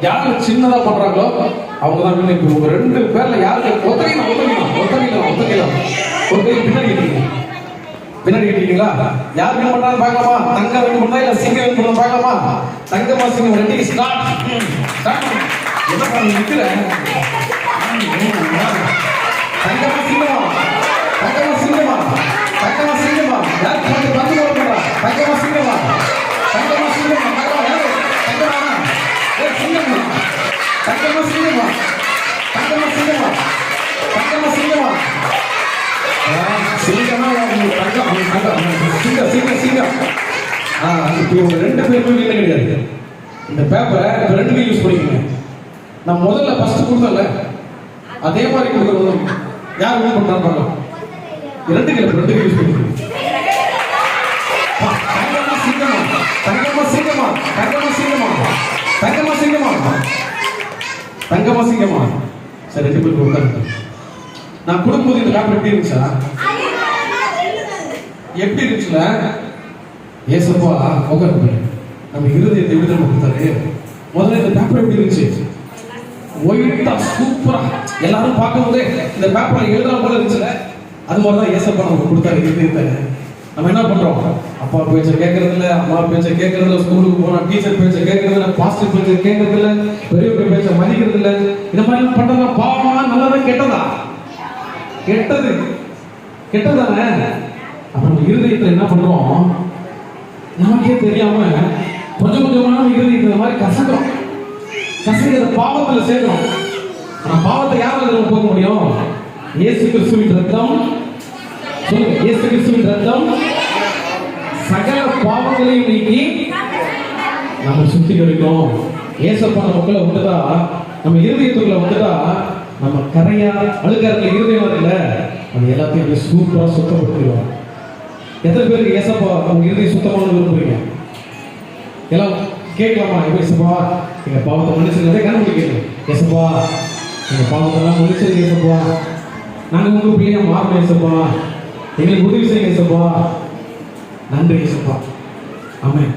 யாரு சின்னதா பண்றாங்களோ அவங்க தான் வின். இப்போ உங்க 2 பேர்ல யாருக்கு ஒத்தகையில ஒரு கை பின்னாடி கேட்டீங்களா? யார் வின் பண்றான்னு பார்க்கலாமா? தங்க வின் பண்ணா இல்ல சிங்க வின் பண்ணா பார்க்கலாமா? தங்கமா சிங்கம் ரெடி ஸ்டார்ட். என்ன பண்ணி நிக்கிற? தங்கமா சிங்கமா யார் பந்து பண்றா? தங்கமா சிங்கமா யாரு? இந்த பேப்பரை 2 யூஸ் பண்ணிக்கங்க. நான் முதல்ல ஃபர்ஸ்ட் கொடுத்தல அதே மாதிரி கொடுக்கணும். யார் வின் பண்றாங்க பார்க்கலாம். 2 யூஸ் பண்ணிக்கங்க. தங்கமா சிங்கமா சார் 2 பேர் உட்காருங்க. நான் கொடுக்கும்போது இந்த பேப்பர் எப்படி இருந்துச்சா? எப்படி இருந்துச்சுல? ஏசப்பா உட்காருங்க. நம்ம இருதயத்தை எப்படி நம்ம கொடுத்தாரு? முதல்ல இந்த பேப்பர் எப்படி இருந்துச்சு? ஒயிட்டா சூப்பரா எல்லாரும் பார்க்கும்போதே இந்த பேப்பர்ல எழுதுற போல இருந்துச்சுல. அது மாதிரி தான் ஏசப்பா நமக்கு கொடுத்தாரு இருதயத்தை. நம்ம என்ன பண்றோம்? அப்பா பேச்ச கேட்கறது இல்ல, அம்மா பேச்ச கேட்கறது இல்ல, ஸ்கூலுக்கு போனா டீச்சர் பேச்ச கேட்கறது இல்ல, பாஸ்டர் பேச்ச கேட்கறது இல்ல, பெரியவங்க பேச்ச மதிக்கிறது இல்ல. இந்த மாதிரி பண்றதா பாவமா நல்லதா கெட்டதா? கெட்டதானே? அப்புறம் இருதயத்துல என்ன பண்றோம்? நமக்கே தெரியாம கொஞ்சம் கொஞ்சமா இருதயத்தை இந்த மாதிரி கசக்கிற பாவத்துல சேர்க்கிறோம். ஆனா பாவத்தை யாரால போக முடியும்? இயேசு கிறிஸ்துவின் ரத்தம். சொல்லுங்க, இயேசு கிறிஸ்துவின் ரத்தம் சகல பாவங்களையும் நீக்கி நம்ம சுத்திகரிக்கும். ஏசப்பா நமக்குள்ள வந்துட்டா, நம்ம இருதயத்துக்குள்ள வந்துட்டா, நம்ம கரையா அழுகாரத்துல இருதயம் இல்ல, அது எல்லாத்தையும் சூப்பரா சுத்தப்படுத்திடுவோம். எத்தனை பேருக்கு ஏசப்பா உங்க இருதயம் சுத்தமான விரும்புறீங்க? எல்லாம் கேட்கலாமா? ஏசப்பா எங்க பாவத்தை மன்னிச்சிருந்தே கண்ணு கேட்கணும். ஏசப்பா எங்க பாவத்தெல்லாம் மன்னிச்சிருங்க ஏசப்பா, நாங்க உங்க பிள்ளைங்க மாறணும் ஏசப்பா, எங்களுக்கு உதவி செய்யுங்க ஏசப்பா. நன்றி ஏசப்பா. ஆமென்.